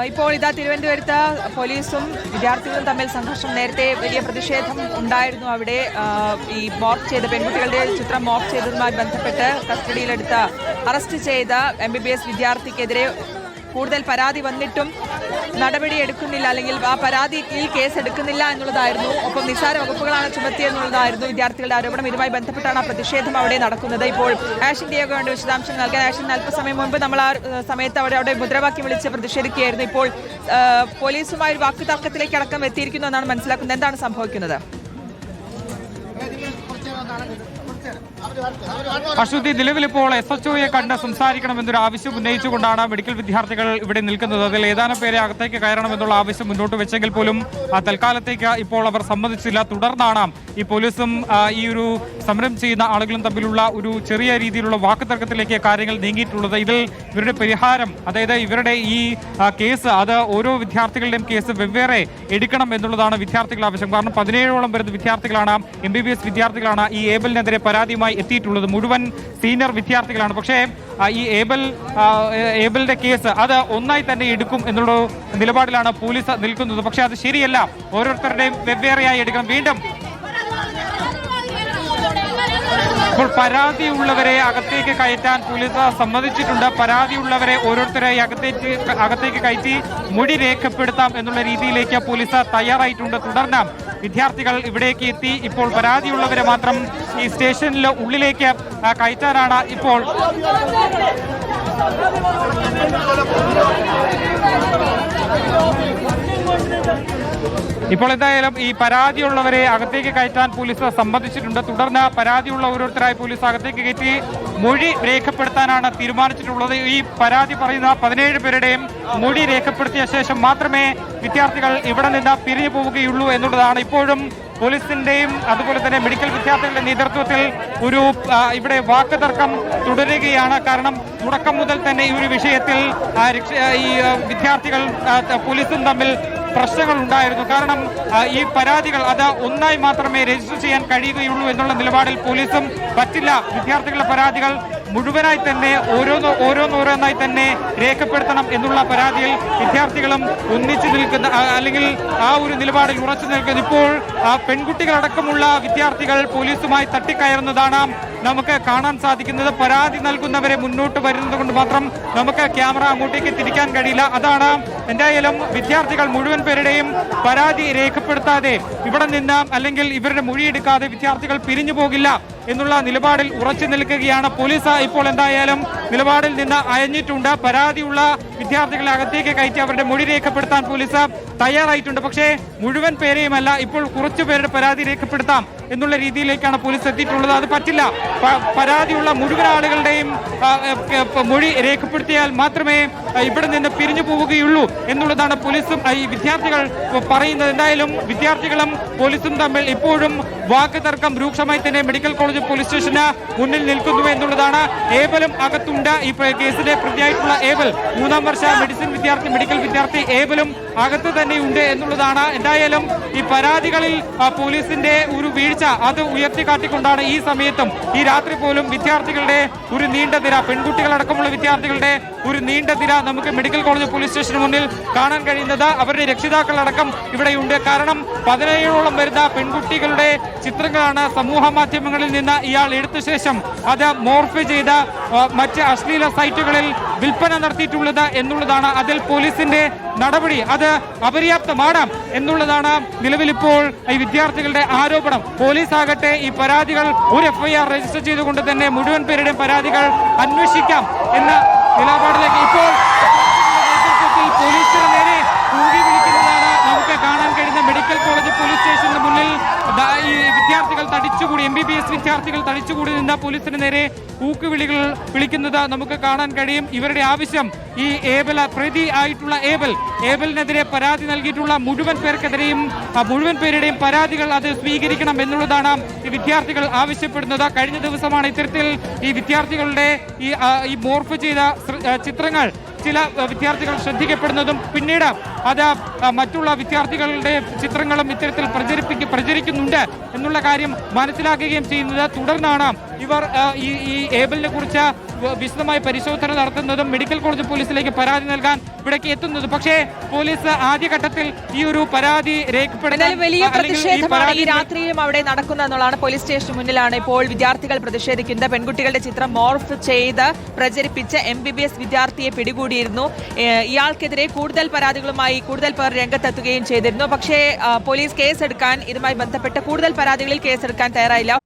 ഇപ്പോൾ ഇതാ തിരുവനന്തപുരത്ത് പോലീസും വിദ്യാർത്ഥികളും തമ്മിൽ സംഘർഷം. നേരത്തെ വലിയ പ്രതിഷേധം ഉണ്ടായിരുന്നു അവിടെ. ഈ മോർഫ് ചെയ്ത പെൺകുട്ടികളുടെ ചിത്രം മോർഫ് ചെയ്തതുമായി ബന്ധപ്പെട്ട് കസ്റ്റഡിയിലെടുത്ത് അറസ്റ്റ് ചെയ്ത MBBS വിദ്യാർത്ഥിക്കെതിരെ കൂടുതൽ പരാതി വന്നിട്ടും നടപടി എടുക്കുന്നില്ല, അല്ലെങ്കിൽ ആ പരാതിയിൽ കേസ് എടുക്കുന്നില്ല എന്നുള്ളതായിരുന്നു. ഒപ്പം നിസ്സാര വകുപ്പുകളാണ് ചുമത്തിയെന്നുള്ളതായിരുന്നു വിദ്യാർത്ഥികളുടെ ആരോപണം. ഇതുമായി ബന്ധപ്പെട്ടാണ് ആ പ്രതിഷേധം അവിടെ നടക്കുന്നത്. ഇപ്പോൾ ആഷിൻ ഡിയോഗ വേണ്ട വിശദാംശങ്ങൾ നൽകാൻ. ആഷിൻ, അല്പസമയം മുമ്പ് നമ്മൾ ആ സമയത്ത് അവിടെ മുദ്രാവാക്യം വിളിച്ച് പ്രതിഷേധിക്കുകയായിരുന്നു. ഇപ്പോൾ പോലീസുമായി ഒരു വാക്കുതർക്കത്തിലേക്ക് അടക്കം എത്തിയിരിക്കുന്നു എന്നാണ് മനസ്സിലാക്കുന്നത്. എന്താണ് സംഭവിക്കുന്നത്? അശ്വതി, നിലവിലിപ്പോൾ SHOയെ കണ്ട് സംസാരിക്കണമെന്നൊരു ആവശ്യം ഉന്നയിച്ചുകൊണ്ടാണ് മെഡിക്കൽ വിദ്യാർത്ഥികൾ ഇവിടെ നിൽക്കുന്നത്. അതിൽ ഏതാനും പേരെ അകത്തേക്ക് കയറണമെന്നുള്ള ആവശ്യം മുന്നോട്ട് വെച്ചെങ്കിൽ പോലും തൽക്കാലത്തേക്ക് ഇപ്പോൾ അവർ സമ്മതിച്ചില്ല. തുടർന്നാണ് ഈ പോലീസും ഈ ഒരു സമരം ചെയ്യുന്ന ആളുകളും തമ്മിലുള്ള ഒരു ചെറിയ രീതിയിലുള്ള വാക്കുതർക്കത്തിലേക്ക് കാര്യങ്ങൾ നീങ്ങിയിട്ടുള്ളത്. ഇതിൽ ഇവരുടെ പരിഹാരം, അതായത് ഇവരുടെ ഈ കേസ്, അത് ഓരോ വിദ്യാർത്ഥികളുടെയും കേസ് വെവ്വേറെ എടുക്കണം എന്നുള്ളതാണ് വിദ്യാർത്ഥികളുടെ ആവശ്യം. കാരണം 17ഓളം വരുന്ന വിദ്യാർത്ഥികളാണ്, MBBS വിദ്യാർത്ഥികളാണ് ഈ ഏബലിനെതിരെ പരാതിയുമായി എത്തിയിട്ടുള്ളത്. മുഴുവൻ സീനിയർ വിദ്യാർത്ഥികളാണ്. പക്ഷേ ഈ ഏബലിന്റെ കേസ് അത് ഒന്നായി തന്നെ എടുക്കും എന്നുള്ള നിലപാടിലാണ് പോലീസ് നിൽക്കുന്നത്. പക്ഷേ അത് ശരിയല്ല, ഓരോരുത്തരുടെയും വെവ്വേറെയായി എടുക്കണം. വീണ്ടും ഇപ്പോൾ പരാതിയുള്ളവരെ അകത്തേക്ക് കയറ്റാൻ പോലീസ് സമ്മതിച്ചിട്ടുണ്ട്. പരാതിയുള്ളവരെ ഓരോരുത്തരായി അകത്തേക്ക് കയറ്റി മൊഴി രേഖപ്പെടുത്താം എന്നുള്ള രീതിയിലേക്ക് പോലീസ് തയ്യാറായിട്ടുണ്ട്. തുടർന്ന് വിദ്യാർത്ഥികൾ ഇവിടേക്ക് എത്തി. ഇപ്പോൾ പരാതിയുള്ളവരെ മാത്രം ഈ സ്റ്റേഷനിലെ ഉള്ളിലേക്ക് കയറ്റാനാണ് ഇപ്പോൾ എന്തായാലും ഈ പരാതിയുള്ളവരെ അകത്തേക്ക് കയറ്റാൻ പോലീസ് സമ്മതിച്ചിട്ടുണ്ട്. തുടർന്ന് പരാതിയുള്ള ഓരോരുത്തരായി പോലീസ് അകത്തേക്ക് കയറ്റി മൊഴി രേഖപ്പെടുത്താനാണ് തീരുമാനിച്ചിട്ടുള്ളത്. ഈ പരാതി പറയുന്ന 17 പേരുടെയും മൊഴി രേഖപ്പെടുത്തിയ ശേഷം മാത്രമേ വിദ്യാർത്ഥികൾ ഇവിടെ നിന്ന് പിരിഞ്ഞു പോവുകയുള്ളൂ എന്നുള്ളതാണ്. ഇപ്പോഴും പോലീസിന്റെയും അതുപോലെ തന്നെ മെഡിക്കൽ വിദ്യാർത്ഥികളുടെ നേതൃത്വത്തിൽ ഒരു ഇവിടെ വാക്കുതർക്കം തുടരുകയാണ്. കാരണം തുടക്കം മുതൽ തന്നെ ഈ ഒരു വിഷയത്തിൽ ഈ വിദ്യാർത്ഥികൾ പോലീസും തമ്മിൽ പ്രശ്നങ്ങൾ ഉണ്ടായിരുന്നു. കാരണം ഈ പരാതികൾ അത് ഒന്നായി മാത്രമേ രജിസ്റ്റർ ചെയ്യാൻ കഴിയുകയുള്ളൂ എന്നുള്ള നിലപാടിൽ പോലീസും പറ്റില്ല, വിദ്യാർത്ഥികളുടെ പരാതികൾ മുഴുവനായി തന്നെ ഓരോന്നോരോന്നായി തന്നെ രേഖപ്പെടുത്തണം എന്നുള്ള പരാതിയിൽ വിദ്യാർത്ഥികളും ഒന്നിച്ചു നിൽക്കുന്ന, അല്ലെങ്കിൽ ആ ഒരു നിലപാടിൽ ഉറച്ചു നിൽക്കുന്നു. ഇപ്പോൾ പെൺകുട്ടികളടക്കമുള്ള വിദ്യാർത്ഥികൾ പോലീസുമായി തട്ടിക്കയറുന്നതാണ് നമുക്ക് കാണാൻ സാധിക്കുന്നത്. പരാതി നൽകുന്നവരെ മുന്നോട്ട് വരുന്നത് കൊണ്ട് മാത്രം നമുക്ക് ക്യാമറ അങ്ങോട്ടേക്ക് തിരിക്കാൻ കഴിയില്ല. അതാണ് എന്തായാലും വിദ്യാർത്ഥികൾ മുഴുവൻ പേരുടെയും പരാതി രേഖപ്പെടുത്താതെ ഇവിടെ നിന്ന്, അല്ലെങ്കിൽ ഇവരുടെ മൊഴിയെടുക്കാതെ വിദ്യാർത്ഥികൾ പിരിഞ്ഞു പോകില്ല എന്നുള്ള നിലപാടിൽ ഉറച്ചു നിൽക്കുകയാണ്. പോലീസ് ഇപ്പോൾ എന്തായാലും നിലപാടിൽ നിന്ന് അയഞ്ഞിട്ടുണ്ട്. പരാതിയുള്ള വിദ്യാർത്ഥികളെ അകത്തേക്ക് കയറ്റി അവരുടെ മൊഴി രേഖപ്പെടുത്താൻ പോലീസ് തയ്യാറായിട്ടുണ്ട്. പക്ഷേ മുഴുവൻ പേരെയുമല്ല, ഇപ്പോൾ കുറച്ചു പേരുടെ പരാതി രേഖപ്പെടുത്താം എന്നുള്ള രീതിയിലേക്കാണ് പോലീസ് എത്തിയിട്ടുള്ളത്. അത് പറ്റില്ല. പരാതിയുള്ള മുഴുവൻ ആളുകളുടെയും മൊഴി രേഖപ്പെടുത്തിയാൽ മാത്രമേ ഇവിടെ നിന്ന് പിരിഞ്ഞു പോവുകയുള്ളൂ എന്നുള്ളതാണ് പോലീസും ഈ വിദ്യാർത്ഥികൾ പറയുന്നത്. എന്തായാലും വിദ്യാർത്ഥികളും പോലീസും തമ്മിൽ ഇപ്പോഴും വാക്കുതർക്കം രൂക്ഷമായി തന്നെ മെഡിക്കൽ കോളേജ് പോലീസ് സ്റ്റേഷന് മുന്നിൽ നിൽക്കുന്നു എന്നുള്ളതാണ്. ഏബലും അകത്തുണ്ട്. ഈ കേസിലെ പ്രതിയായിട്ടുള്ള ഏബൽ, 3ാം വർഷ മെഡിക്കൽ വിദ്യാർത്ഥി ഏബലും അകത്ത് തന്നെയുണ്ട് എന്നുള്ളതാണ്. എന്തായാലും ഈ പരാതികളിൽ പോലീസിന്റെ ഒരു വീഴ്ച അത് ഉയർത്തിക്കാട്ടിക്കൊണ്ടാണ് ഈ സമയത്തും ഈ രാത്രി പോലും വിദ്യാർത്ഥികളുടെ ഒരു നീണ്ട നിര, പെൺകുട്ടികളടക്കമുള്ള വിദ്യാർത്ഥികളുടെ ഒരു നീണ്ട നിര നമുക്ക് മെഡിക്കൽ കോളേജ് പോലീസ് സ്റ്റേഷന് മുന്നിൽ കാണാൻ കഴിയുന്നത്. അവരുടെ രക്ഷിതാക്കളടക്കം ഇവിടെയുണ്ട്. കാരണം 17ഓളം വരുന്ന പെൺകുട്ടികളുടെ ചിത്രങ്ങളാണ് സമൂഹ മാധ്യമങ്ങളിൽ നിന്ന് ഇയാൾ എടുത്ത ശേഷം അത് മോർഫ് ചെയ്ത മറ്റ് അശ്ലീല സൈറ്റുകളിൽ വിൽപ്പന നടത്തിയിട്ടുള്ളത് എന്നുള്ളതാണ്. അതിൽ പോലീസിന്റെ നടപടി അത് അപര്യാപ്തമാണ് എന്നുള്ളതാണ് നിലവിലിപ്പോൾ ഈ വിദ്യാർത്ഥികളുടെ ആരോപണം. പോലീസ് ആകട്ടെ ഈ പരാതികൾ ഒരു FIR രജിസ്റ്റർ ചെയ്തുകൊണ്ട് തന്നെ മുഴുവൻ പേരുടെയും പരാതികൾ അന്വേഷിക്കാം എന്ന നിലപാടിലേക്ക് ഇപ്പോൾ പോലീസിന് നേരെ കൂടി വിളിക്കുന്നതാണ് നമുക്ക് കാണാൻ കഴിയുന്ന. മെഡിക്കൽ കോളേജ് പോലീസ് സ്റ്റേഷന് മുന്നിൽ ഈ വിദ്യാർത്ഥികൾ തടിച്ചുകൂടി, MBBS വിദ്യാർത്ഥികൾ തടിച്ചുകൂടി നിന്ന പോലീസിന് നേരെ കൂക്കുവിളികൾ വിളിക്കുന്നത് നമുക്ക് കാണാൻ കഴിയും. ഇവരുടെ ആവശ്യം ഈ പ്രതി ആയിട്ടുള്ള ഏബലിനെതിരെ പരാതി നൽകിയിട്ടുള്ള മുഴുവൻ പേർക്കെതിരെയും മുഴുവൻ പേരുടെയും പരാതികൾ അത് സ്വീകരിക്കണം എന്നുള്ളതാണ് ഈ വിദ്യാർത്ഥികൾ ആവശ്യപ്പെടുന്നത്. കഴിഞ്ഞ ദിവസമാണ് ഇത്തരത്തിൽ ഈ വിദ്യാർത്ഥികളുടെ ഈ മോർഫ് ചെയ്ത ചിത്രങ്ങൾ ചില വിദ്യാർത്ഥികൾ ശ്രദ്ധിക്കപ്പെടുന്നതും പിന്നീട് അത് മറ്റുള്ള വിദ്യാർത്ഥികളുടെ ചിത്രങ്ങളും ഇത്തരത്തിൽ പ്രചരിക്കുന്നുണ്ട് എന്നുള്ള കാര്യം മനസ്സിലാക്കുകയും ചെയ്യുന്നത്. തുടർന്നാണ് ഇവർ ഈ ഏബലിനെ കുറിച്ച് വിശദമായ പരിശോധന നടത്തുന്നതും മെഡിക്കൽ കോളേജ് പോലീസിലേക്ക് പരാതി നൽകാൻ ഇവിടേക്ക് എത്തുന്നതും. പക്ഷേ പോലീസ് ആദ്യഘട്ടത്തിൽ ഈ ഒരു പരാതി രേഖപ്പെടുത്താൻ വലിയ പ്രതിഷേധമാണ് ഈ രാത്രിയിലും അവിടെ നടക്കുന്നതെന്നുള്ളതാണ്. പോലീസ് സ്റ്റേഷന് മുന്നിലാണ് ഇപ്പോൾ വിദ്യാർത്ഥികൾ പ്രതിഷേധിക്കുന്നത്. പെൺകുട്ടികളുടെ ചിത്രം മോർഫ് ചെയ്ത് പ്രചരിപ്പിച്ച് MBBS വിദ്യാർത്ഥിയെ പിടികൂടിയിരുന്നു. ഇയാൾക്കെതിരെ കൂടുതൽ പരാതികളുമായി കൂടുതൽ പേർ രംഗത്തെത്തുകയും ചെയ്തിരുന്നു. പക്ഷേ പോലീസ് കേസെടുക്കാൻ ഇതുമായി ബന്ധപ്പെട്ട് കൂടുതൽ പരാതികളിൽ കേസെടുക്കാൻ തയ്യാറായില്ല.